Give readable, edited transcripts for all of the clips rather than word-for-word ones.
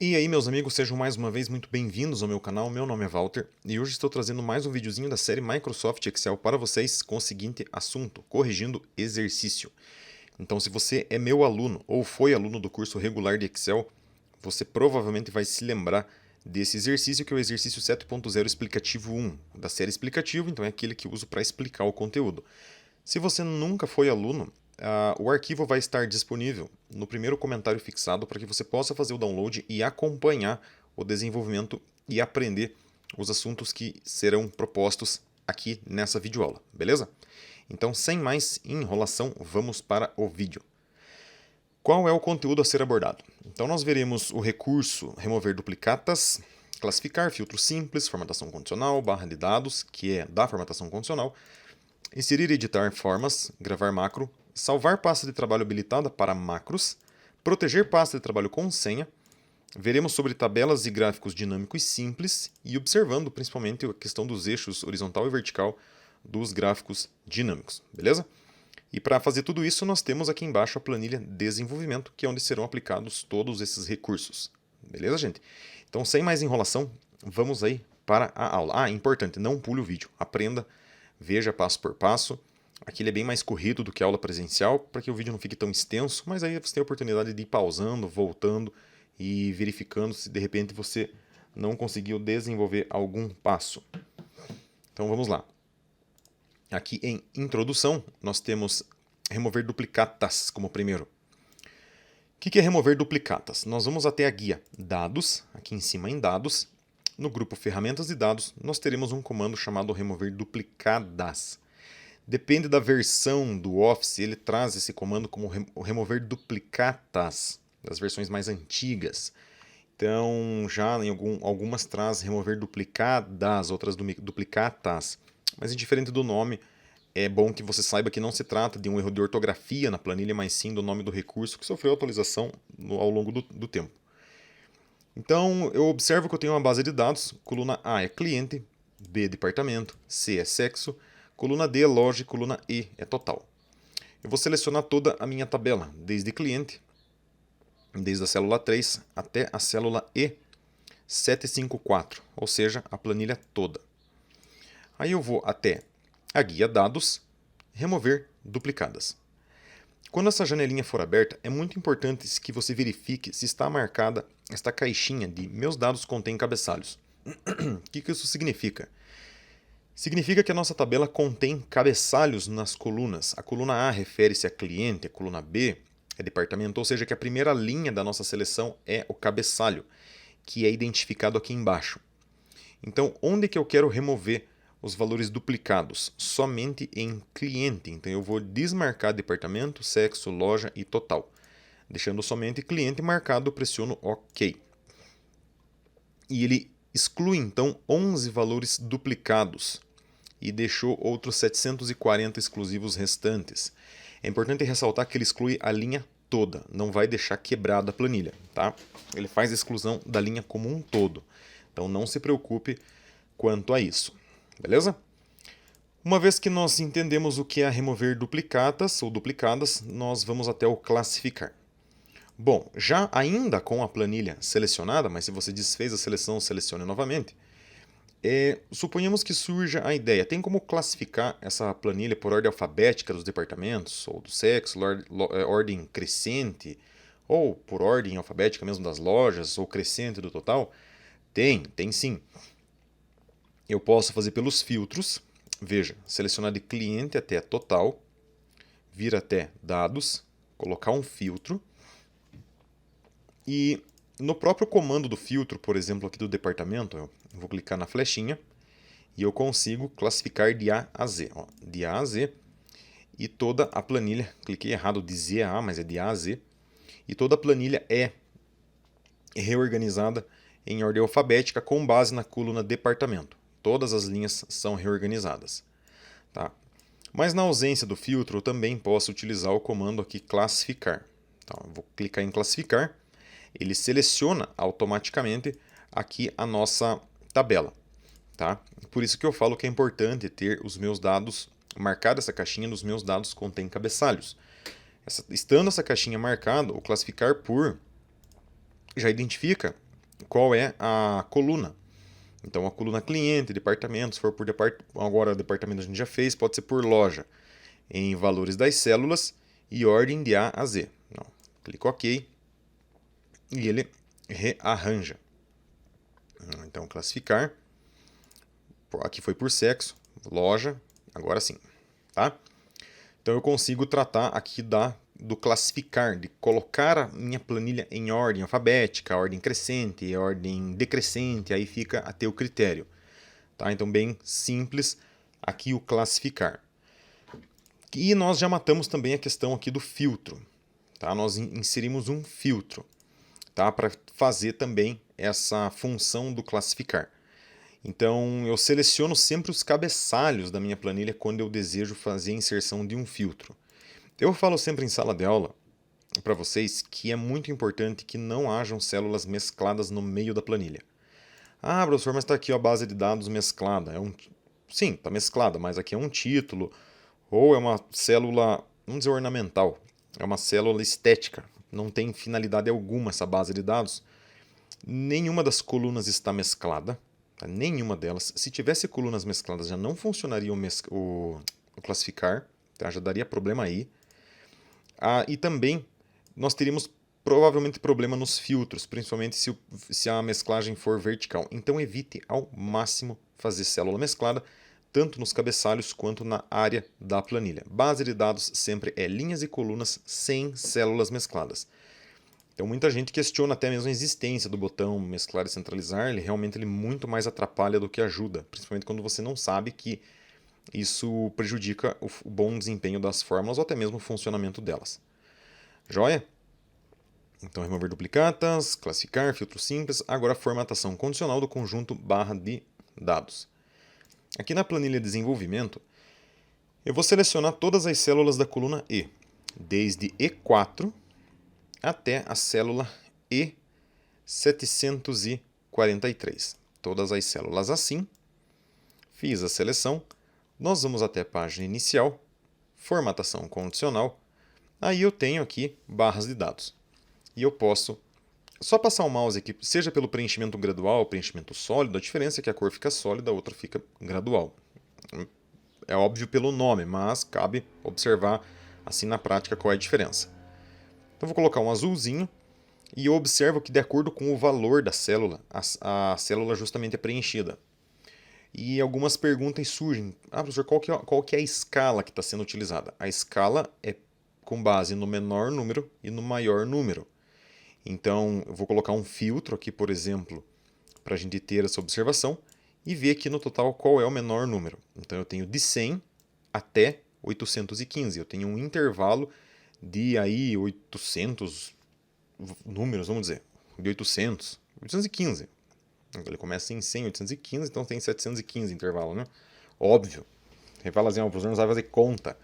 E aí, meus amigos, sejam mais uma vez muito bem-vindos ao meu canal. Meu nome é Walter e hoje estou trazendo mais um videozinho da série Microsoft Excel para vocês com o seguinte assunto: corrigindo exercício. Então, se você é meu aluno ou foi aluno do curso regular de Excel, você provavelmente vai se lembrar desse exercício, que é o exercício 7.0 explicativo 1 da série explicativo, então é aquele que eu uso para explicar o conteúdo. Se você nunca foi aluno, o arquivo vai estar disponível no primeiro comentário fixado para que você possa fazer o download e acompanhar o desenvolvimento e aprender os assuntos que serão propostos aqui nessa videoaula, beleza? Então, sem mais enrolação, vamos para o vídeo. Qual é o conteúdo a ser abordado? Então, nós veremos o recurso remover duplicatas, classificar, filtro simples, formatação condicional, barra de dados, que é da formatação condicional, inserir e editar formas, gravar macro, salvar pasta de trabalho habilitada para macros, proteger pasta de trabalho com senha, veremos sobre tabelas e gráficos dinâmicos simples e observando principalmente a questão dos eixos horizontal e vertical dos gráficos dinâmicos, beleza? E para fazer tudo isso nós temos aqui embaixo a planilha desenvolvimento, que é onde serão aplicados todos esses recursos, beleza, gente? Então, sem mais enrolação, vamos aí para a aula. Importante, não pule o vídeo, aprenda, veja passo por passo. Aqui ele é bem mais corrido do que a aula presencial, para que o vídeo não fique tão extenso, mas aí você tem a oportunidade de ir pausando, voltando e verificando se de repente você não conseguiu desenvolver algum passo. Então vamos lá. Aqui em introdução, nós temos remover duplicatas como primeiro. O que é remover duplicatas? Nós vamos até a guia dados, aqui em cima em dados. No grupo ferramentas de dados, nós teremos um comando chamado remover duplicadas. Depende da versão do Office, ele traz esse comando como remover duplicatas, das versões mais antigas. Então, já em algumas traz remover duplicadas, outras duplicatas. Mas indiferente do nome, é bom que você saiba que não se trata de um erro de ortografia na planilha, mas sim do nome do recurso que sofreu atualização ao longo do tempo. Então, eu observo que eu tenho uma base de dados, coluna A é cliente, B é departamento, C é sexo, coluna D é loja e coluna E é total. Eu vou selecionar toda a minha tabela, desde cliente, desde a célula 3 até a célula E754, ou seja, a planilha toda. Aí eu vou até a guia dados, remover duplicadas. Quando essa janelinha for aberta, é muito importante que você verifique se está marcada esta caixinha de meus dados contém cabeçalhos. O que isso significa? Significa que a nossa tabela contém cabeçalhos nas colunas. A coluna A refere-se a cliente, a coluna B é departamento, ou seja, que a primeira linha da nossa seleção é o cabeçalho, que é identificado aqui embaixo. Então, onde que eu quero remover os valores duplicados? Somente em cliente. Então, eu vou desmarcar departamento, sexo, loja e total. Deixando somente cliente marcado, eu pressiono OK. E ele exclui, então, 11 valores duplicados e deixou outros 740 exclusivos restantes. É importante ressaltar que ele exclui a linha toda, não vai deixar quebrada a planilha, tá? Ele faz a exclusão da linha como um todo. Então não se preocupe quanto a isso, beleza? Uma vez que nós entendemos o que é remover duplicatas ou duplicadas, nós vamos até o classificar. Bom, já ainda com a planilha selecionada, mas se você desfez a seleção, selecione novamente. Suponhamos que surja a ideia, tem como classificar essa planilha por ordem alfabética dos departamentos, ou do sexo, ordem crescente, ou por ordem alfabética mesmo das lojas, ou crescente do total? Tem sim. Eu posso fazer pelos filtros, veja, selecionar de cliente até total, vir até dados, colocar um filtro, e no próprio comando do filtro, por exemplo, aqui do departamento, eu vou clicar na flechinha, e eu consigo classificar de A a Z. Ó, de A a Z. E toda a planilha, cliquei errado de Z a A, mas é de A a Z. E toda a planilha é reorganizada em ordem alfabética com base na coluna departamento. Todas as linhas são reorganizadas. Tá? Mas na ausência do filtro, eu também posso utilizar o comando aqui classificar. Então, eu vou clicar em classificar. Ele seleciona automaticamente aqui a nossa tabela. Tá? Por isso que eu falo que é importante ter os meus dados, marcada essa caixinha nos meus dados contém cabeçalhos. Estando essa caixinha marcada, o classificar por já identifica qual é a coluna. Então, a coluna cliente, departamento, se for por agora departamento a gente já fez, pode ser por loja, em valores das células e ordem de A a Z. Não. Clico OK e ele rearranja. Então, classificar. Aqui foi por sexo, loja, agora sim. Tá? Então, eu consigo tratar aqui do classificar, de colocar a minha planilha em ordem alfabética, ordem crescente, ordem decrescente, aí fica a teu critério. Tá? Então, bem simples aqui o classificar. E nós já matamos também a questão aqui do filtro. Tá? Nós inserimos um filtro, tá? Para fazer também essa função do classificar. Então, eu seleciono sempre os cabeçalhos da minha planilha quando eu desejo fazer a inserção de um filtro. Eu falo sempre em sala de aula para vocês que é muito importante que não hajam células mescladas no meio da planilha. Ah, professor, mas está aqui a base de dados mesclada. Sim, está mesclada, mas aqui é um título, ou é uma célula, vamos dizer, ornamental. É uma célula estética. Não tem finalidade alguma essa base de dados. Nenhuma das colunas está mesclada. Tá? Nenhuma delas. Se tivesse colunas mescladas, já não funcionaria o classificar. Tá? Já daria problema aí. E também nós teríamos provavelmente problema nos filtros, principalmente se a mesclagem for vertical. Então evite ao máximo fazer célula mesclada, tanto nos cabeçalhos quanto na área da planilha. Base de dados sempre é linhas e colunas sem células mescladas. Então muita gente questiona até mesmo a existência do botão mesclar e centralizar, ele realmente muito mais atrapalha do que ajuda, principalmente quando você não sabe que isso prejudica o bom desempenho das fórmulas ou até mesmo o funcionamento delas. Joia? Então, remover duplicatas, classificar, filtro simples. Agora, formatação condicional do conjunto barra de dados. Aqui na planilha de desenvolvimento, eu vou selecionar todas as células da coluna E, desde E4 até a célula E743. Todas as células assim. Fiz a seleção. Nós vamos até a página inicial, formatação condicional. Aí eu tenho aqui barras de dados. E eu posso só passar o mouse aqui, seja pelo preenchimento gradual ou preenchimento sólido. A diferença é que a cor fica sólida, a outra fica gradual. É óbvio pelo nome, mas cabe observar assim na prática qual é a diferença. Então vou colocar um azulzinho e eu observo que de acordo com o valor da célula, a célula justamente é preenchida. E algumas perguntas surgem. Professor, qual que é a escala que está sendo utilizada? A escala é com base no menor número e no maior número. Então, eu vou colocar um filtro aqui, por exemplo, para a gente ter essa observação e ver aqui no total qual é o menor número. Então, eu tenho de 100 até 815. Eu tenho um intervalo de aí 800 números, vamos dizer, de 815. Ele começa em 100, 815, então tem 715 intervalo, né? Óbvio. Você fala assim, o professor não sabe fazer conta.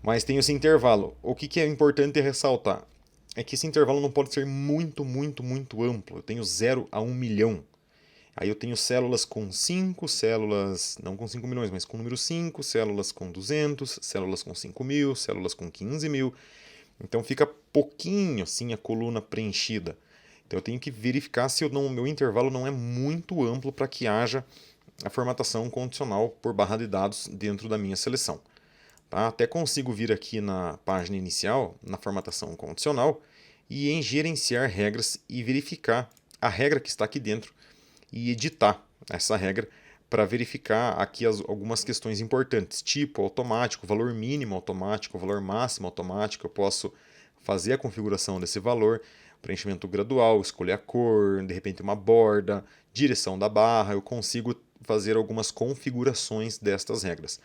Mas tem esse intervalo. O que é importante ressaltar é que esse intervalo não pode ser muito, muito, muito amplo. Eu tenho 0 a 1 milhão. Aí eu tenho células com 5, células, não com 5 milhões, mas com o número 5, células com 200, células com 5 mil, células com 15 mil. Então fica pouquinho assim a coluna preenchida. Então eu tenho que verificar se o meu intervalo não é muito amplo para que haja a formatação condicional por barra de dados dentro da minha seleção. Tá? Até consigo vir aqui na página inicial, na formatação condicional, e em gerenciar regras e verificar a regra que está aqui dentro e editar essa regra para verificar aqui algumas questões importantes, tipo automático, valor mínimo automático, valor máximo automático. Eu posso fazer a configuração desse valor, preenchimento gradual, escolher a cor, de repente uma borda, direção da barra. Eu consigo fazer algumas configurações destas regras.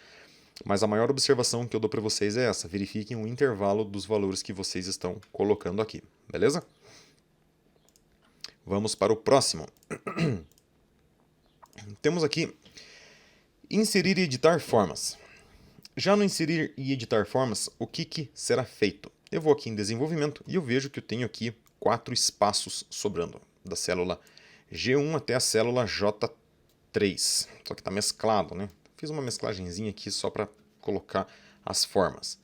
Mas a maior observação que eu dou para vocês é essa: verifiquem o intervalo dos valores que vocês estão colocando aqui, beleza? Vamos para o próximo. Temos aqui inserir e editar formas. Já no inserir e editar formas, o que será feito? Eu vou aqui em desenvolvimento e eu vejo que eu tenho aqui 4 espaços sobrando, da célula G1 até a célula J3. Só que está mesclado, né? Fiz uma mesclagenzinha aqui só para colocar as formas.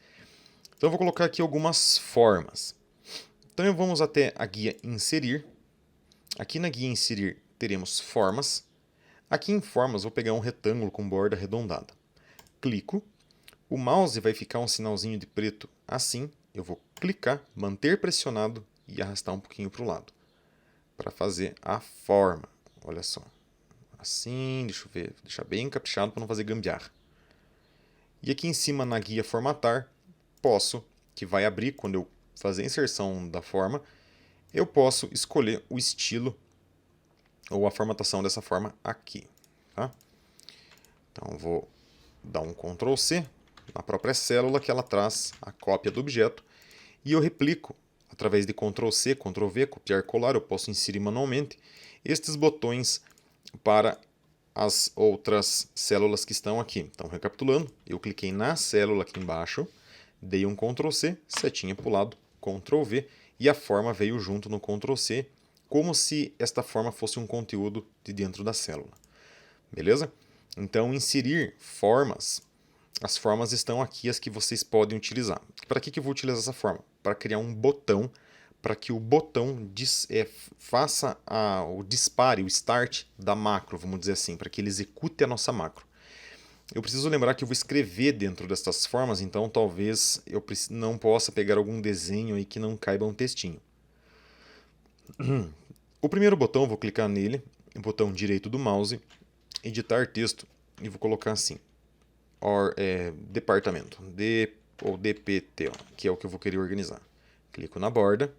Então eu vou colocar aqui algumas formas. Então vamos até a guia inserir Aqui na guia inserir teremos formas. Aqui em formas vou pegar um retângulo com borda arredondada. Clico, o mouse vai ficar um sinalzinho de preto assim, eu vou clicar, manter pressionado e arrastar um pouquinho para o lado. Para fazer a forma, olha só. Assim, deixa eu ver, deixar bem encaprichado para não fazer gambiarra. E aqui em cima na guia formatar, que vai abrir quando eu fazer a inserção da forma, eu posso escolher o estilo ou a formatação dessa forma aqui. Tá? Então vou dar um Ctrl C na própria célula que ela traz a cópia do objeto e eu replico através de Ctrl C, Ctrl V, copiar, colar, eu posso inserir manualmente estes botões para as outras células que estão aqui. Então, recapitulando, eu cliquei na célula aqui embaixo, dei um Ctrl C, setinha para o lado, Ctrl V, e a forma veio junto no Ctrl C, como se esta forma fosse um conteúdo de dentro da célula. Beleza? Então, inserir formas. As formas estão aqui, as que vocês podem utilizar. Para que eu vou utilizar essa forma? Para criar um botão, para que o botão faça o dispare, o start da macro, vamos dizer assim, para que ele execute a nossa macro. Eu preciso lembrar que eu vou escrever dentro dessas formas, então talvez eu não possa pegar algum desenho aí que não caiba um textinho. O primeiro botão, vou clicar nele, botão direito do mouse, editar texto, e vou colocar assim, departamento, ou DPT, que é o que eu vou querer organizar. Clico na borda,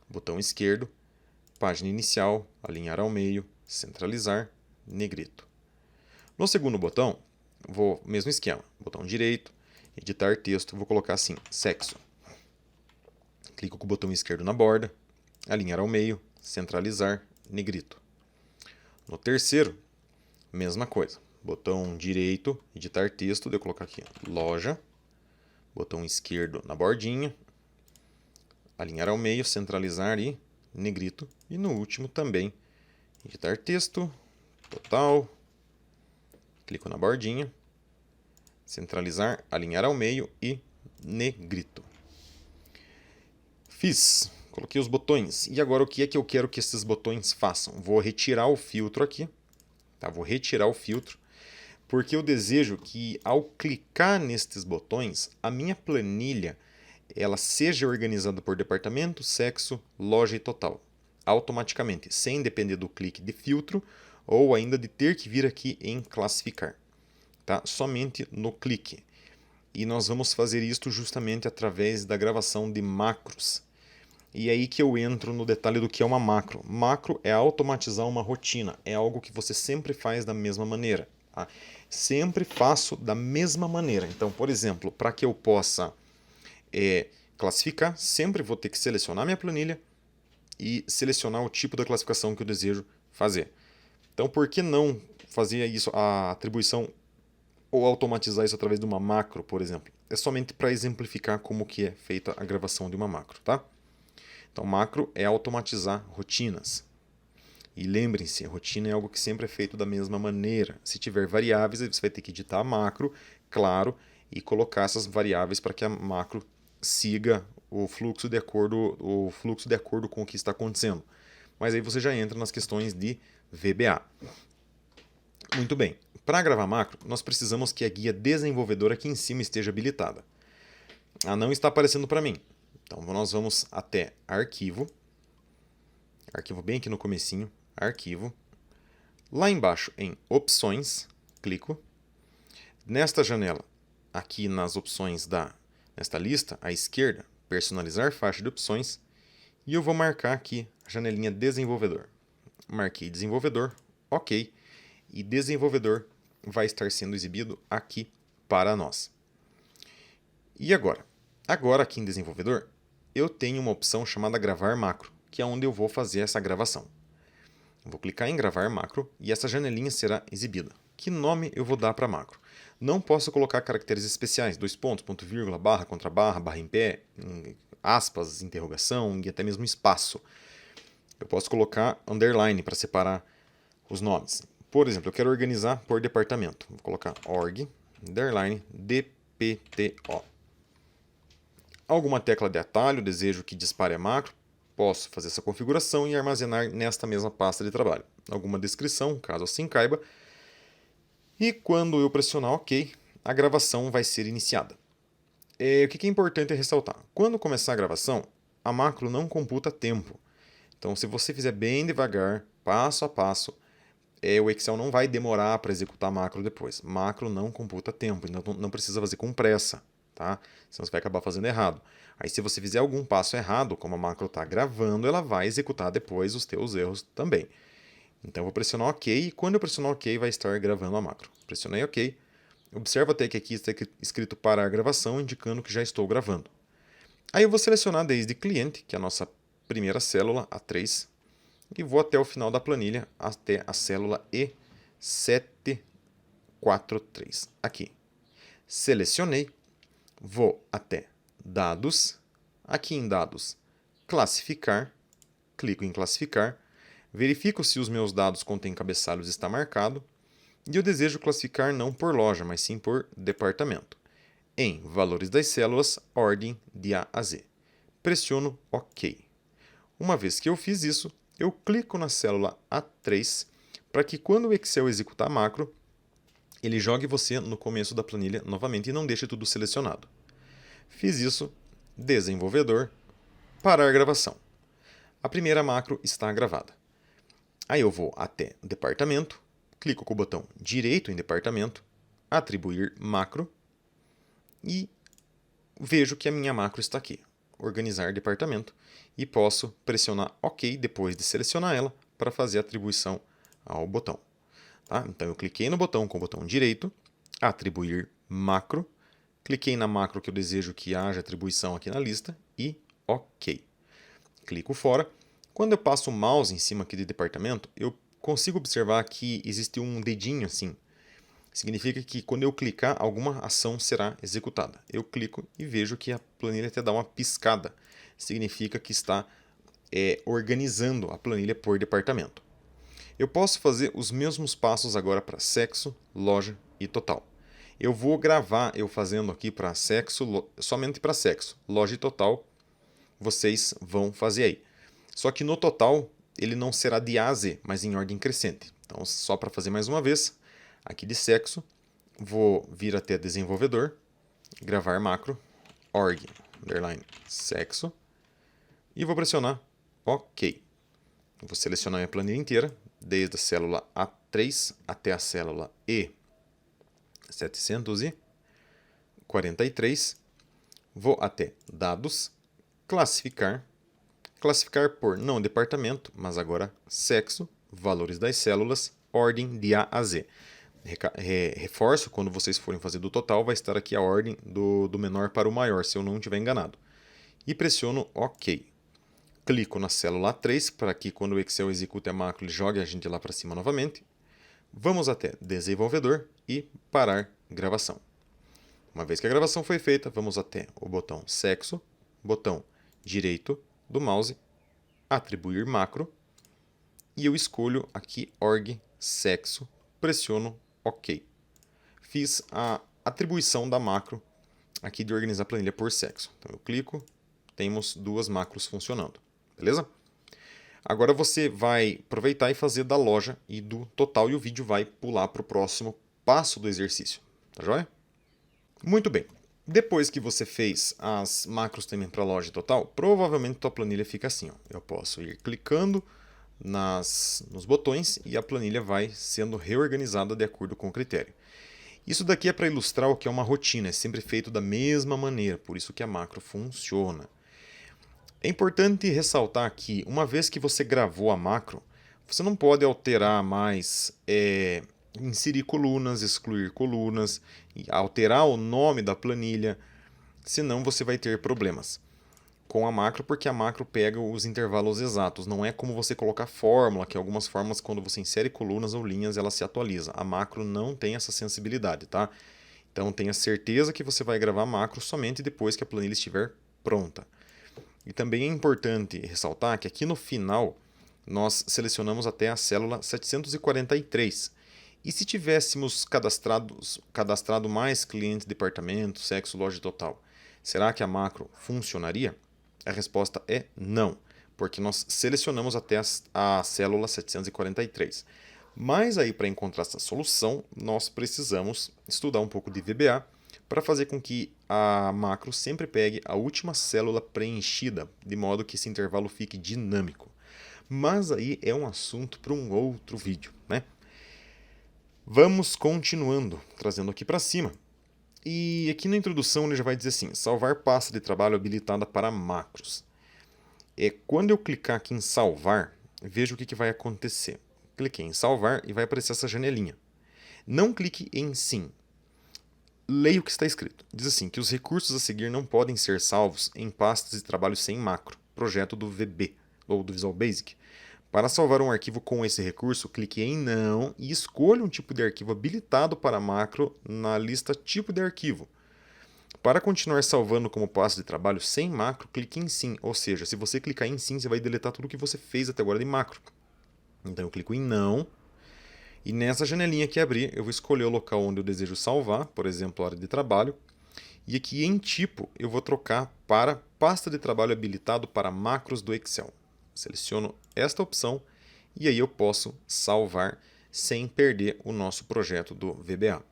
botão esquerdo, página inicial, alinhar ao meio, centralizar, negrito. No segundo botão, mesmo esquema, botão direito, editar texto, vou colocar assim, sexo. Clico com o botão esquerdo na borda, alinhar ao meio, centralizar, negrito. No terceiro, mesma coisa, botão direito, editar texto, vou colocar aqui, loja, botão esquerdo na bordinha, alinhar ao meio, centralizar e negrito. E no último também, editar texto, total, clico na bordinha, centralizar, alinhar ao meio e negrito. Fiz, coloquei os botões. E agora o que é que eu quero que esses botões façam? Vou retirar o filtro aqui, tá? Vou retirar o filtro, porque eu desejo que ao clicar nestes botões, a minha planilha ela seja organizada por departamento, sexo, loja e total, automaticamente, sem depender do clique de filtro ou ainda de ter que vir aqui em classificar, tá? Somente no clique. E nós vamos fazer isto justamente através da gravação de macros. E é aí que eu entro no detalhe do que é uma macro. Macro é automatizar uma rotina, é algo que você sempre faz da mesma maneira. Tá? Sempre faço da mesma maneira. Então, por exemplo, para que eu possa classificar, sempre vou ter que selecionar minha planilha e selecionar o tipo da classificação que eu desejo fazer. Então, por que não fazer isso, a atribuição ou automatizar isso através de uma macro, por exemplo? É somente para exemplificar como que é feita a gravação de uma macro, tá? Então, macro é automatizar rotinas. E lembrem-se, a rotina é algo que sempre é feito da mesma maneira. Se tiver variáveis, você vai ter que editar a macro, claro, e colocar essas variáveis para que a macro siga o fluxo de acordo com o que está acontecendo. Mas aí você já entra nas questões de VBA. Muito bem. Para gravar macro, nós precisamos que a guia desenvolvedora aqui em cima esteja habilitada. Ela não está aparecendo para mim. Então nós vamos até arquivo. Arquivo bem aqui no comecinho. Arquivo. Lá embaixo em opções, clico. Nesta janela, aqui nas opções nesta lista, à esquerda, personalizar faixa de opções. E eu vou marcar aqui a janelinha desenvolvedor. Marquei desenvolvedor, ok. E desenvolvedor vai estar sendo exibido aqui para nós. E agora? Agora aqui em desenvolvedor, eu tenho uma opção chamada gravar macro, que é onde eu vou fazer essa gravação. Vou clicar em gravar macro e essa janelinha será exibida. Que nome eu vou dar para a macro? Não posso colocar caracteres especiais, dois pontos, ponto vírgula, barra, contra barra, barra em pé, aspas, interrogação e até mesmo espaço. Eu posso colocar underline para separar os nomes. Por exemplo, eu quero organizar por departamento. Vou colocar org, underline, dpto. Alguma tecla de atalho, desejo que dispare a macro. posso fazer essa configuração e armazenar nesta mesma pasta de trabalho. Alguma descrição, caso assim caiba. E quando eu pressionar OK, a gravação vai ser iniciada. O que é importante ressaltar? Quando começar a gravação, a macro não computa tempo. Então, se você fizer bem devagar, passo a passo, o Excel não vai demorar para executar a macro depois. Macro não computa tempo, então não precisa fazer com pressa, tá? Senão você vai acabar fazendo errado. Aí, se você fizer algum passo errado, como a macro está gravando, ela vai executar depois os teus erros também. Então, eu vou pressionar OK e quando eu pressionar OK, vai estar gravando a macro. Pressionei OK. Observa até que aqui está escrito parar a gravação, indicando que já estou gravando. Aí eu vou selecionar desde cliente, que é a nossa primeira célula, A3, e vou até o final da planilha, até a célula E743, aqui. Selecionei, vou até dados, aqui em dados, classificar, clico em classificar, verifico se os meus dados contêm cabeçalhos está marcado, e eu desejo classificar não por loja, mas sim por departamento. Em valores das células, ordem de A a Z. Pressiono OK. Uma vez que eu fiz isso, eu clico na célula A3 para que quando o Excel executar a macro, ele jogue você no começo da planilha novamente e não deixe tudo selecionado. Fiz isso, desenvolvedor, parar a gravação. A primeira macro está gravada. Aí eu vou até departamento, clico com o botão direito em departamento, atribuir macro e vejo que a minha macro está aqui, organizar departamento, e posso pressionar OK depois de selecionar ela para fazer a atribuição ao botão. Tá? Então eu cliquei no botão com o botão direito, atribuir macro, cliquei na macro que eu desejo que haja atribuição aqui na lista e OK. Clico fora. Quando eu passo o mouse em cima aqui de departamento, eu consigo observar que existe um dedinho assim. Significa que quando eu clicar, alguma ação será executada. Eu clico e vejo que a planilha até dá uma piscada. Significa que está organizando a planilha por departamento. Eu posso fazer os mesmos passos agora para sexo, loja e total. Eu vou gravar eu fazendo aqui para sexo, somente para sexo, loja e total, vocês vão fazer aí. Só que no total, ele não será de A a Z, mas em ordem crescente. Então, só para fazer mais uma vez, aqui de sexo, vou vir até desenvolvedor, gravar macro, org, underline, sexo, e vou pressionar OK. Vou selecionar minha planilha inteira, desde a célula A3 até a célula E743, vou até dados, classificar, classificar por não departamento, mas agora sexo, valores das células, ordem de A a Z. Reforço, quando vocês forem fazer do total, vai estar aqui a ordem do menor para o maior, se eu não estiver enganado. E pressiono OK. Clico na célula A3 para que quando o Excel execute a macro, ele jogue a gente lá para cima novamente. Vamos até desenvolvedor e parar gravação. Uma vez que a gravação foi feita, vamos até o botão sexo, botão direito do mouse, atribuir macro, e eu escolho aqui org sexo, pressiono OK. Fiz a atribuição da macro aqui de organizar a planilha por sexo. Então eu clico, temos duas macros funcionando, beleza? Agora você vai aproveitar e fazer da loja e do total e o vídeo vai pular para o próximo passo do exercício, tá joia? Muito bem. Depois que você fez as macros também para a loja total, provavelmente tua planilha fica assim. Ó. Eu posso ir clicando nos botões e a planilha vai sendo reorganizada de acordo com o critério. Isso daqui é para ilustrar o que é uma rotina, é sempre feito da mesma maneira, por isso que a macro funciona. É importante ressaltar que, uma vez que você gravou a macro, você não pode alterar mais, inserir colunas, excluir colunas, alterar o nome da planilha, senão você vai ter problemas com a macro, porque a macro pega os intervalos exatos. Não é como você colocar fórmula, que algumas fórmulas, quando você insere colunas ou linhas, ela se atualiza. A macro não tem essa sensibilidade, tá? Então tenha certeza que você vai gravar a macro somente depois que a planilha estiver pronta. E também é importante ressaltar que aqui no final nós selecionamos até a célula 743. E se tivéssemos cadastrado mais clientes, departamento, sexo, loja total, será que a macro funcionaria? A resposta é não, porque nós selecionamos até a célula 743. Mas aí, para encontrar essa solução, nós precisamos estudar um pouco de VBA para fazer com que a macro sempre pegue a última célula preenchida, de modo que esse intervalo fique dinâmico. Mas aí é um assunto para um outro vídeo, né? Vamos continuando, trazendo aqui para cima. E aqui na introdução ele já vai dizer assim, salvar pasta de trabalho habilitada para macros. Quando eu clicar aqui em salvar, veja o que vai acontecer. Cliquei em salvar e vai aparecer essa janelinha. Não clique em sim. Leia o que está escrito. Diz assim, que os recursos a seguir não podem ser salvos em pastas de trabalho sem macro, projeto do VB, ou do Visual Basic. Para salvar um arquivo com esse recurso, clique em não e escolha um tipo de arquivo habilitado para macro na lista tipo de arquivo. Para continuar salvando como pasta de trabalho sem macro, clique em sim, ou seja, se você clicar em sim, você vai deletar tudo que você fez até agora de macro. Então eu clico em não, e nessa janelinha que abrir, eu vou escolher o local onde eu desejo salvar, por exemplo, a área de trabalho, e aqui em tipo eu vou trocar para pasta de trabalho habilitado para macros do Excel. Seleciono esta opção e aí eu posso salvar sem perder o nosso projeto do VBA.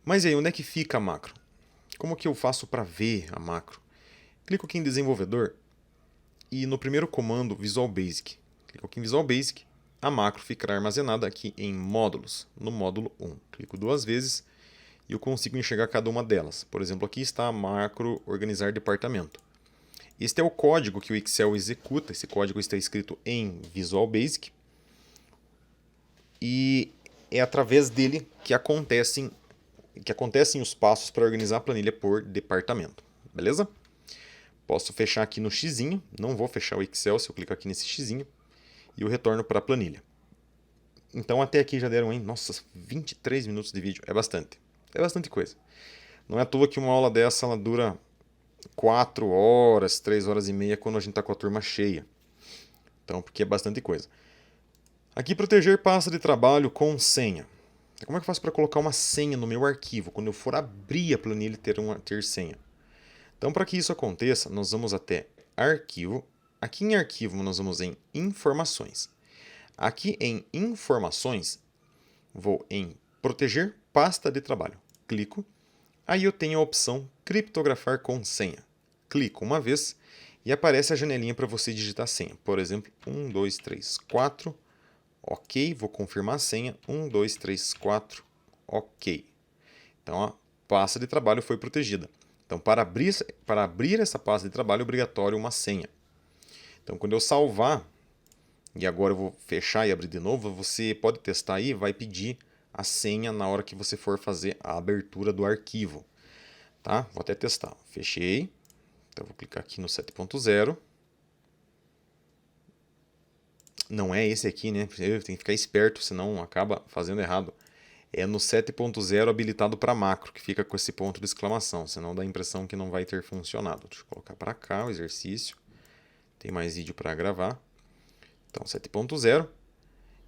Mas e aí, onde é que fica a macro? Como que eu faço para ver a macro? Clico aqui em desenvolvedor e no primeiro comando Visual Basic. Clico aqui em Visual Basic, a macro ficará armazenada aqui em módulos, no módulo 1. Clico 2 vezes e eu consigo enxergar cada uma delas. Por exemplo, aqui está a macro organizar departamento. Este é o código que o Excel executa, esse código está escrito em Visual Basic e é através dele que acontecem os passos para organizar a planilha por departamento, beleza? Posso fechar aqui no xizinho, não vou fechar o Excel se eu clicar aqui nesse xizinho e eu retorno para a planilha. Então até aqui já deram, nossa, 23 minutos de vídeo, é bastante coisa. Não é à toa que uma aula dessa ela dura 4 horas, 3 horas e meia quando a gente está com a turma cheia. Então, porque é bastante coisa. Aqui, proteger pasta de trabalho com senha. Como é que eu faço para colocar uma senha no meu arquivo? Quando eu for abrir a planilha ter senha. Então, para que isso aconteça, nós vamos até Arquivo. Aqui em Arquivo, nós vamos em Informações. Aqui em Informações, vou em Proteger pasta de trabalho. Clico. Aí eu tenho a opção Criptografar com senha. Clico uma vez e aparece a janelinha para você digitar a senha. Por exemplo, 1, 2, 3, 4. Ok, vou confirmar a senha. 1, 2, 3, 4. Ok. Então a pasta de trabalho foi protegida. Então para abrir essa pasta de trabalho é obrigatório uma senha. Então quando eu salvar, e agora eu vou fechar e abrir de novo, você pode testar aí, vai pedir a senha na hora que você for fazer a abertura do arquivo. Tá? Vou até testar. Fechei. Então vou clicar aqui no 7.0. Não é esse aqui, né? Tem que ficar esperto, senão acaba fazendo errado. É no 7.0 habilitado para macro, que fica com esse ponto de exclamação, senão dá a impressão que não vai ter funcionado. Deixa eu colocar para cá o exercício. Tem mais vídeo para gravar. Então 7.0.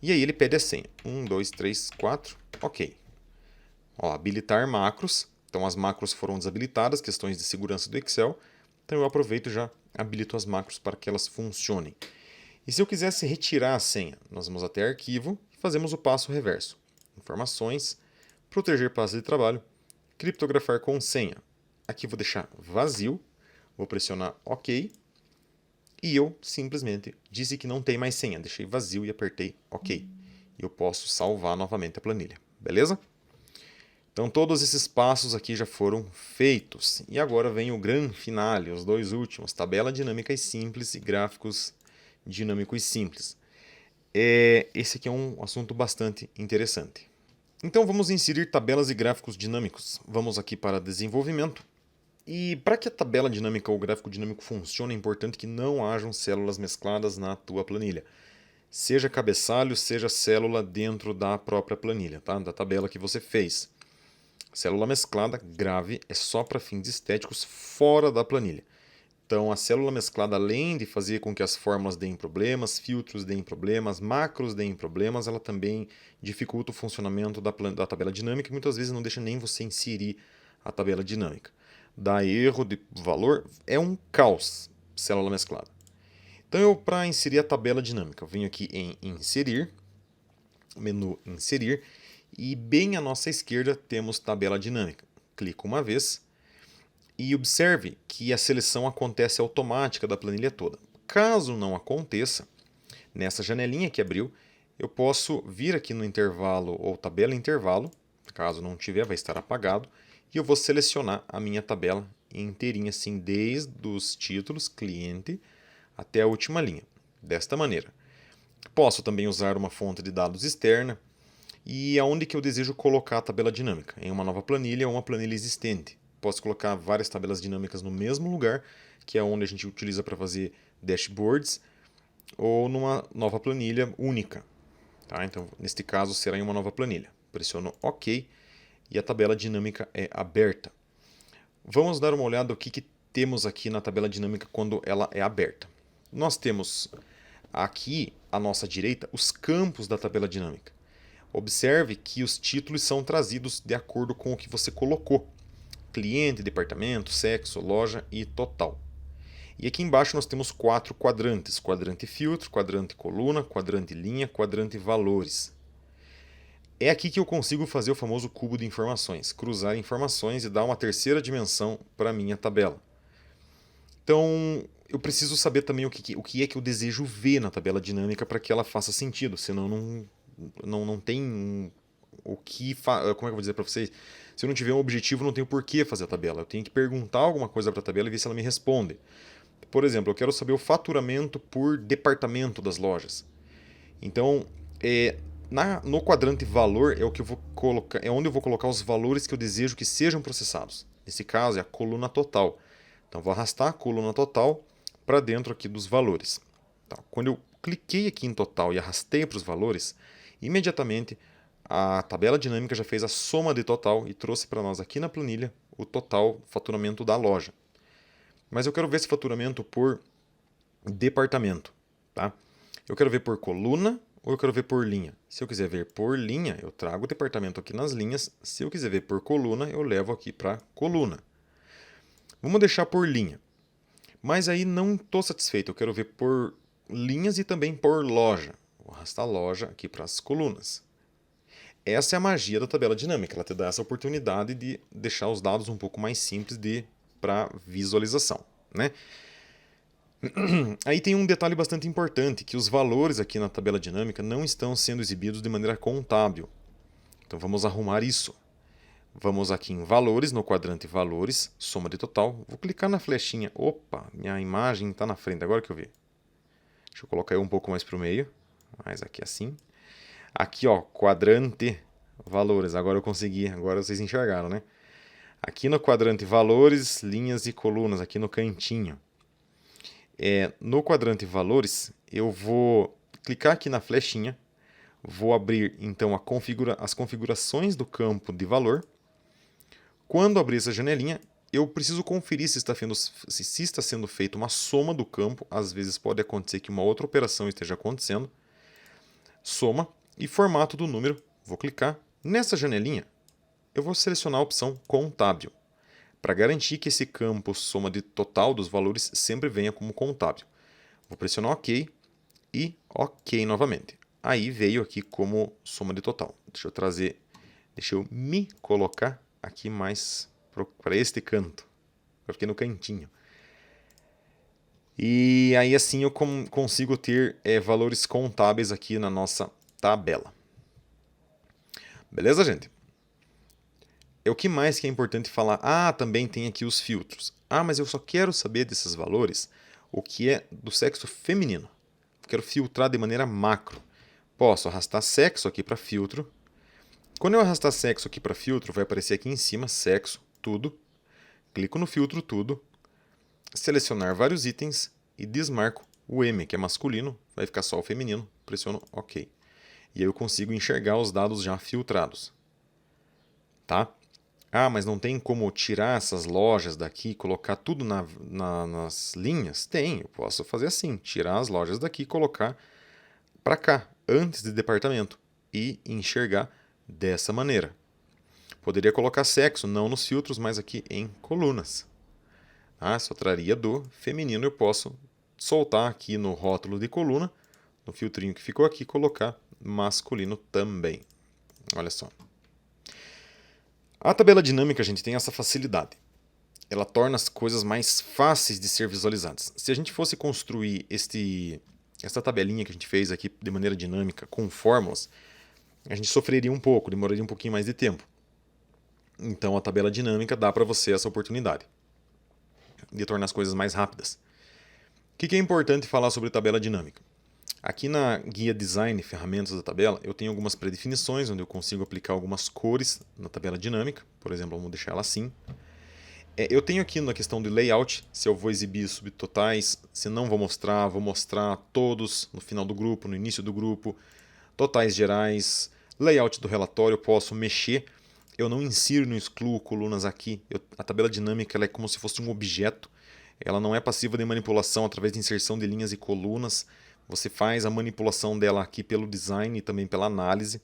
E aí ele pede a senha. 1, 2, 3, 4. Ok. Ó, habilitar macros. Então as macros foram desabilitadas, questões de segurança do Excel. Então eu aproveito e já habilito as macros para que elas funcionem. E se eu quisesse retirar a senha, nós vamos até Arquivo e fazemos o passo reverso. Informações, Proteger pasta de trabalho, Criptografar com senha. Aqui vou deixar vazio, vou pressionar OK. E eu simplesmente disse que não tem mais senha, deixei vazio e apertei OK. E eu posso salvar novamente a planilha, beleza? Então todos esses passos aqui já foram feitos. E agora vem o grande finale, os dois últimos, tabela dinâmica e simples e gráficos dinâmico e simples. Esse aqui é um assunto bastante interessante. Então vamos inserir tabelas e gráficos dinâmicos. Vamos aqui para desenvolvimento. E para que a tabela dinâmica ou gráfico dinâmico funcione, é importante que não hajam células mescladas na tua planilha. Seja cabeçalho, seja célula dentro da própria planilha, tá? Da tabela que você fez. Célula mesclada grave é só para fins estéticos fora da planilha. Então, a célula mesclada, além de fazer com que as fórmulas deem problemas, filtros deem problemas, macros deem problemas, ela também dificulta o funcionamento da tabela dinâmica e muitas vezes não deixa nem você inserir a tabela dinâmica. Dá erro de valor, é um caos, célula mesclada. Então, para inserir a tabela dinâmica, eu venho aqui em Inserir, menu Inserir, e bem à nossa esquerda temos tabela dinâmica. Clico uma vez e observe que a seleção acontece automática da planilha toda. Caso não aconteça, nessa janelinha que abriu, eu posso vir aqui no intervalo ou tabela intervalo, caso não tiver, vai estar apagado, e eu vou selecionar a minha tabela inteirinha, assim, desde os títulos, cliente, até a última linha, desta maneira. Posso também usar uma fonte de dados externa, e aonde que eu desejo colocar a tabela dinâmica? Em uma nova planilha ou uma planilha existente. Posso colocar várias tabelas dinâmicas no mesmo lugar, que é onde a gente utiliza para fazer dashboards, ou numa nova planilha única. Tá? Então, neste caso, será em uma nova planilha. Pressiono OK e a tabela dinâmica é aberta. Vamos dar uma olhada no que temos aqui na tabela dinâmica quando ela é aberta. Nós temos aqui à nossa direita os campos da tabela dinâmica. Observe que os títulos são trazidos de acordo com o que você colocou. Cliente, departamento, sexo, loja e total. E aqui embaixo nós temos 4 quadrantes. Quadrante filtro, quadrante coluna, quadrante linha, quadrante valores. É aqui que eu consigo fazer o famoso cubo de informações, cruzar informações e dar uma terceira dimensão para a minha tabela. Então, eu preciso saber também o que é que eu desejo ver na tabela dinâmica para que ela faça sentido, senão não tem o que... Como é que eu vou dizer para vocês? Se eu não tiver um objetivo, não tenho por que fazer a tabela. Eu tenho que perguntar alguma coisa para a tabela e ver se ela me responde. Por exemplo, eu quero saber o faturamento por departamento das lojas. Então, no quadrante valor é o que eu vou colocar, é onde eu vou colocar os valores que eu desejo que sejam processados. Nesse caso é a coluna total. Então vou arrastar a coluna total para dentro aqui dos valores. Tá. Quando eu cliquei aqui em total e arrastei para os valores, imediatamente a tabela dinâmica já fez a soma de total e trouxe para nós aqui na planilha o total faturamento da loja. Mas eu quero ver esse faturamento por departamento. Tá? Eu quero ver por coluna ou eu quero ver por linha. Se eu quiser ver por linha, eu trago o departamento aqui nas linhas. Se eu quiser ver por coluna, eu levo aqui para coluna. Vamos deixar por linha. Mas aí não estou satisfeito. Eu quero ver por linhas e também por loja. Vou arrastar a loja aqui para as colunas. Essa é a magia da tabela dinâmica. Ela te dá essa oportunidade de deixar os dados um pouco mais simples para visualização, né? Aí tem um detalhe bastante importante, que os valores aqui na tabela dinâmica não estão sendo exibidos de maneira contábil. Então vamos arrumar isso. Vamos aqui em valores, no quadrante valores, soma de total. Vou clicar na flechinha. Opa, minha imagem está na frente, agora que eu vi. Deixa eu colocar um pouco mais para o meio, mais aqui assim. Aqui, ó, quadrante valores, agora eu consegui, agora vocês enxergaram, né? Aqui no quadrante valores, linhas e colunas, aqui no cantinho. No quadrante valores, eu vou clicar aqui na flechinha, vou abrir então as configurações do campo de valor. Quando abrir essa janelinha, eu preciso conferir se está sendo feita uma soma do campo. Às vezes pode acontecer que uma outra operação esteja acontecendo. Soma e formato do número. Vou clicar. Nessa janelinha, eu vou selecionar a opção contábil, para garantir que esse campo soma de total dos valores sempre venha como contábil. Vou pressionar OK e OK novamente. Aí veio aqui como soma de total. Deixa eu me colocar aqui mais para este canto. Eu fiquei no cantinho. E aí assim eu consigo ter valores contábeis aqui na nossa tabela. Beleza, gente? O que mais que é importante falar? Também tem aqui os filtros. Mas eu só quero saber desses valores o que é do sexo feminino. Eu quero filtrar de maneira macro. Posso arrastar sexo aqui para filtro. Quando eu arrastar sexo aqui para filtro, vai aparecer aqui em cima sexo, tudo. Clico no filtro tudo, selecionar vários itens e desmarco o M, que é masculino, vai ficar só o feminino. Pressiono OK. E aí eu consigo enxergar os dados já filtrados. Tá? Mas não tem como tirar essas lojas daqui e colocar tudo nas linhas? Tem, eu posso fazer assim, tirar as lojas daqui e colocar para cá, antes de departamento, e enxergar dessa maneira. Poderia colocar sexo, não nos filtros, mas aqui em colunas. Só traria do feminino, eu posso soltar aqui no rótulo de coluna, no filtrinho que ficou aqui, colocar masculino também. Olha só. A tabela dinâmica, a gente tem essa facilidade. Ela torna as coisas mais fáceis de ser visualizadas. Se a gente fosse construir essa tabelinha que a gente fez aqui de maneira dinâmica, com fórmulas, a gente sofreria um pouco, demoraria um pouquinho mais de tempo. Então a tabela dinâmica dá para você essa oportunidade de tornar as coisas mais rápidas. O que é importante falar sobre tabela dinâmica? Aqui na guia Design Ferramentas da tabela, eu tenho algumas predefinições, onde eu consigo aplicar algumas cores na tabela dinâmica. Por exemplo, vamos deixar ela assim. Eu tenho aqui na questão de layout, se eu vou exibir subtotais, se não vou mostrar todos no final do grupo, no início do grupo, totais gerais, layout do relatório, eu posso mexer. Eu não insiro, não excluo colunas aqui. A tabela dinâmica ela é como se fosse um objeto. Ela não é passiva de manipulação através de inserção de linhas e colunas. Você faz a manipulação dela aqui pelo design e também pela análise.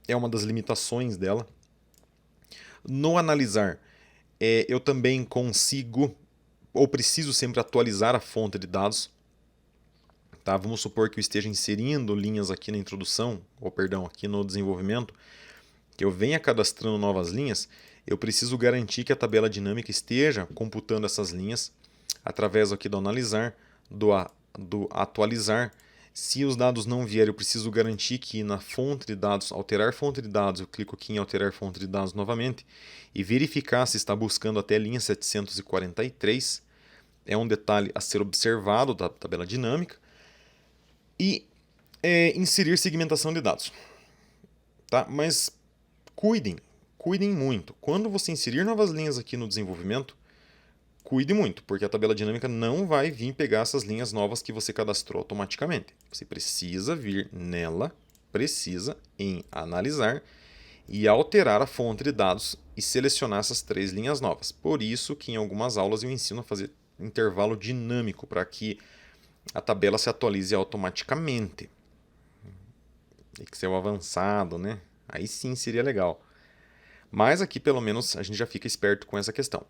É uma das limitações dela. No analisar, eu também consigo ou preciso sempre atualizar a fonte de dados. Tá? Vamos supor que eu esteja inserindo linhas aqui na introdução, ou perdão, aqui no desenvolvimento, que eu venha cadastrando novas linhas, eu preciso garantir que a tabela dinâmica esteja computando essas linhas através aqui do analisar, do atualizar. Se os dados não vierem, eu preciso garantir que na fonte de dados, alterar fonte de dados, eu clico aqui em alterar fonte de dados novamente e verificar se está buscando até a linha 743. É um detalhe a ser observado da tabela dinâmica. E inserir segmentação de dados. Tá? Mas cuidem muito. Quando você inserir novas linhas aqui no desenvolvimento, cuide muito, porque a tabela dinâmica não vai vir pegar essas linhas novas que você cadastrou automaticamente. Você precisa vir nela, precisa em analisar e alterar a fonte de dados e selecionar essas 3 linhas novas. Por isso que em algumas aulas eu ensino a fazer intervalo dinâmico para que a tabela se atualize automaticamente. Excel avançado, né? Aí sim seria legal. Mas aqui pelo menos a gente já fica esperto com essa questão.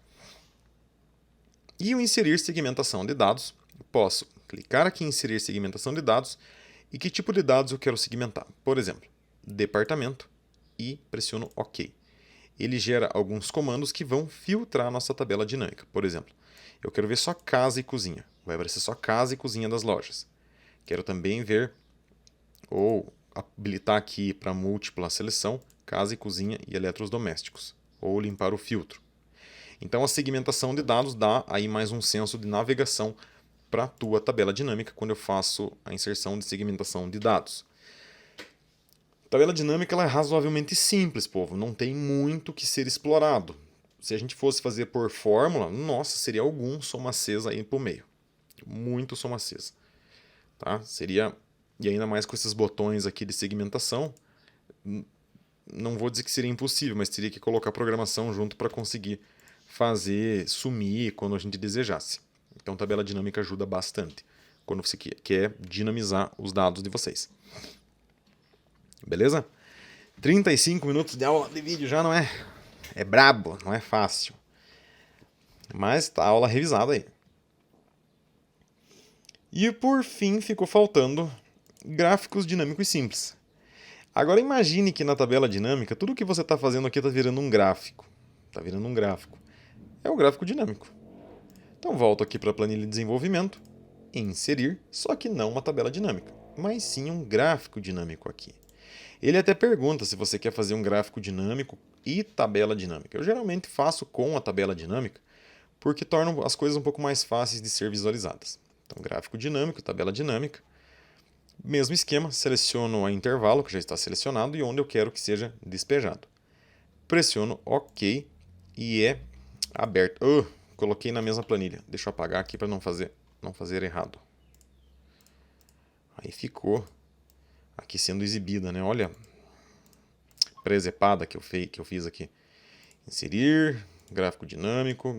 E o inserir segmentação de dados, posso clicar aqui em inserir segmentação de dados e que tipo de dados eu quero segmentar. Por exemplo, departamento e pressiono OK. Ele gera alguns comandos que vão filtrar a nossa tabela dinâmica. Por exemplo, eu quero ver só casa e cozinha. Vai aparecer só casa e cozinha das lojas. Quero também ver ou habilitar aqui para múltipla seleção casa e cozinha e eletrodomésticos. Ou limpar o filtro. Então a segmentação de dados dá aí mais um senso de navegação para a tua tabela dinâmica quando eu faço a inserção de segmentação de dados. A tabela dinâmica ela é razoavelmente simples, povo, não tem muito que ser explorado. Se a gente fosse fazer por fórmula, nossa, seria algum somacês aí pro meio. Muito somacês. Tá? Seria, e ainda mais com esses botões aqui de segmentação, não vou dizer que seria impossível, mas teria que colocar programação junto para conseguir fazer sumir quando a gente desejasse. Então, tabela dinâmica ajuda bastante quando você quer dinamizar os dados de vocês. Beleza? 35 minutos de aula de vídeo já não é? É brabo, não é fácil. Mas tá a aula revisada aí. E por fim ficou faltando gráficos dinâmicos simples. Agora imagine que na tabela dinâmica tudo que você está fazendo aqui está virando um gráfico. Está virando um gráfico. É um gráfico dinâmico. Então volto aqui para a planilha de desenvolvimento, inserir, só que não uma tabela dinâmica, mas sim um gráfico dinâmico aqui. Ele até pergunta se você quer fazer um gráfico dinâmico e tabela dinâmica. Eu geralmente faço com a tabela dinâmica, porque torna as coisas um pouco mais fáceis de ser visualizadas. Então, gráfico dinâmico, tabela dinâmica. Mesmo esquema, seleciono a intervalo, que já está selecionado, e onde eu quero que seja despejado. Pressiono OK e é aberto. Coloquei na mesma planilha. Deixa eu apagar aqui para não fazer errado. Aí ficou aqui sendo exibida, né? Olha, presepada que eu fiz aqui. Inserir, gráfico dinâmico,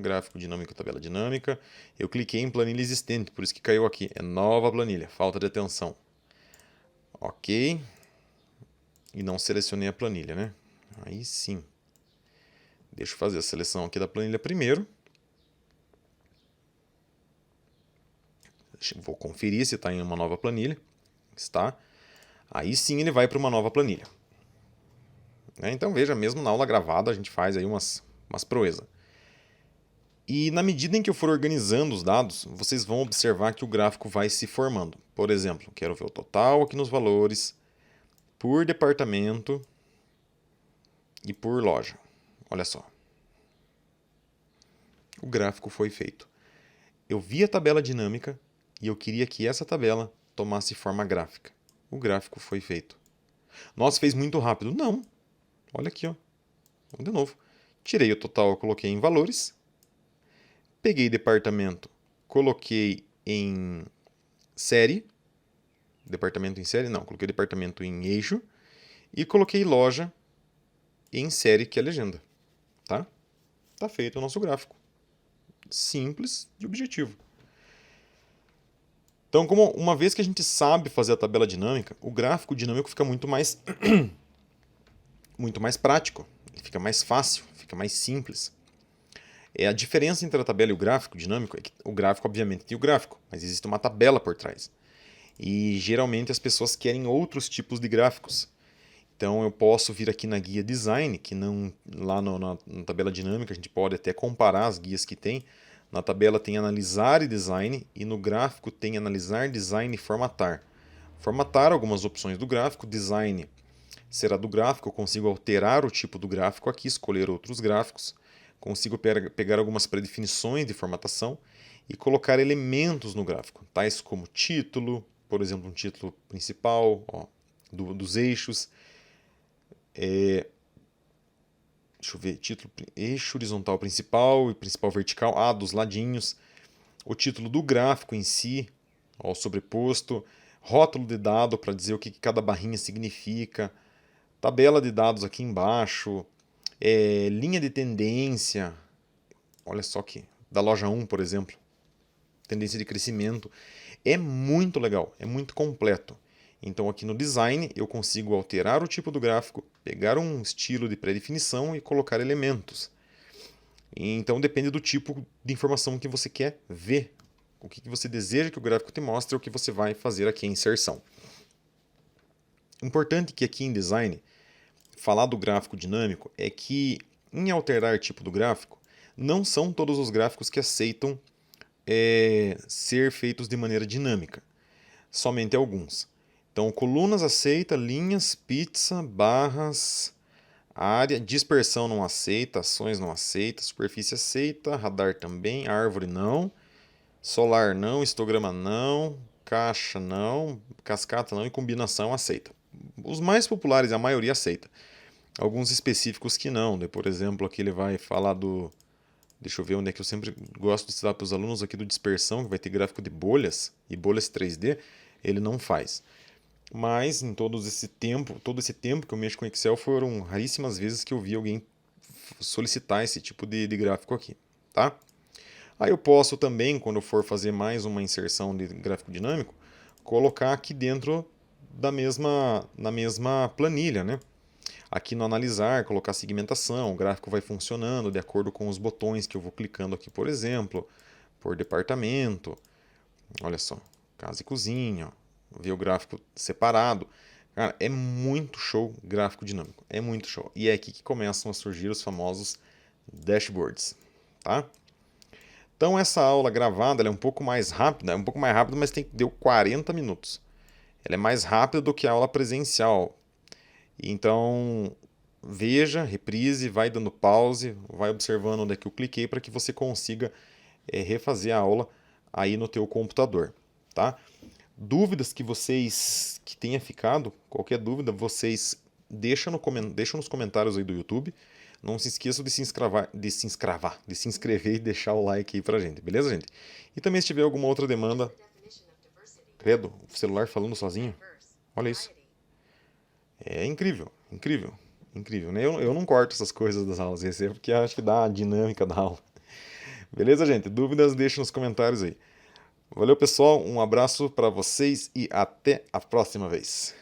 tabela dinâmica. Eu cliquei em planilha existente, por isso que caiu aqui. É nova planilha, falta de atenção. OK. E não selecionei a planilha, né? Aí sim. Deixa eu fazer a seleção aqui da planilha primeiro. Vou conferir se está em uma nova planilha. Está. Aí sim ele vai para uma nova planilha. Então veja, mesmo na aula gravada a gente faz aí umas proezas. E na medida em que eu for organizando os dados, vocês vão observar que o gráfico vai se formando. Por exemplo, quero ver o total aqui nos valores, por departamento e por loja. Olha só. O gráfico foi feito. Eu vi a tabela dinâmica e eu queria que essa tabela tomasse forma gráfica. O gráfico foi feito. Nossa, fez muito rápido. Não. Olha aqui, ó. Vamos de novo. Tirei o total, coloquei em valores. Peguei departamento, coloquei em série. Departamento em série? Não, coloquei departamento em eixo. E coloquei loja em série, que é a legenda. Tá? Tá feito o nosso gráfico. Simples e objetivo. Então, como uma vez que a gente sabe fazer a tabela dinâmica, o gráfico dinâmico fica muito mais prático, ele fica mais fácil, fica mais simples. A diferença entre a tabela e o gráfico dinâmico é que o gráfico, obviamente, tem o gráfico, mas existe uma tabela por trás. E geralmente as pessoas querem outros tipos de gráficos. Então eu posso vir aqui na guia design, que não lá na tabela dinâmica a gente pode até comparar as guias que tem. Na tabela tem analisar e design, e no gráfico tem analisar, design e formatar. Formatar algumas opções do gráfico, design será do gráfico, eu consigo alterar o tipo do gráfico aqui, escolher outros gráficos, consigo pegar algumas predefinições de formatação e colocar elementos no gráfico, tais como título, por exemplo, um título principal, ó, dos eixos, deixa eu ver, título, eixo horizontal principal e principal vertical, dos ladinhos, o título do gráfico em si, ó, sobreposto, rótulo de dado para dizer o que cada barrinha significa, tabela de dados aqui embaixo, linha de tendência, olha só aqui, da loja 1, por exemplo, tendência de crescimento, é muito legal, é muito completo. Então aqui no design eu consigo alterar o tipo do gráfico, pegar um estilo de pré-definição e colocar elementos. Então depende do tipo de informação que você quer ver, o que você deseja que o gráfico te mostre, o que você vai fazer aqui a inserção. Importante que aqui em design, falar do gráfico dinâmico é que em alterar tipo do gráfico, não são todos os gráficos que aceitam ser feitos de maneira dinâmica, somente alguns. Então, colunas aceita, linhas, pizza, barras, área, dispersão não aceita, ações não aceita, superfície aceita, radar também, árvore não, solar não, histograma não, caixa não, cascata não e combinação aceita. Os mais populares, a maioria aceita. Alguns específicos que não. Por exemplo, aqui ele vai falar do... Deixa eu ver onde é que eu sempre gosto de citar para os alunos aqui do dispersão, que vai ter gráfico de bolhas e bolhas 3D, ele não faz. Mas em todo esse tempo que eu mexo com Excel, foram raríssimas vezes que eu vi alguém solicitar esse tipo de gráfico aqui, tá? Aí eu posso também, quando eu for fazer mais uma inserção de gráfico dinâmico, colocar aqui dentro na mesma planilha, né? Aqui no analisar, colocar segmentação, o gráfico vai funcionando de acordo com os botões que eu vou clicando aqui, por exemplo, por departamento, olha só, casa e cozinha, ó, ver o gráfico separado. Cara, é muito show gráfico dinâmico, é muito show. E é aqui que começam a surgir os famosos dashboards, tá? Então essa aula gravada ela é um pouco mais rápida, mas deu 40 minutos. Ela é mais rápida do que a aula presencial. Então, veja, reprise, vai dando pause, vai observando onde é que eu cliquei para que você consiga refazer a aula aí no teu computador, tá? Dúvidas que tenha ficado, qualquer dúvida, vocês deixam nos comentários aí do YouTube. Não se esqueçam de se inscrever e deixar o like aí pra gente, beleza, gente? E também se tiver alguma outra demanda... Credo, o celular falando sozinho. Olha isso. É incrível, incrível, incrível, né? Eu não corto essas coisas das aulas, esse é porque acho que dá a dinâmica da aula. Beleza, gente? Dúvidas, deixem nos comentários aí. Valeu, pessoal, um abraço para vocês e até a próxima vez.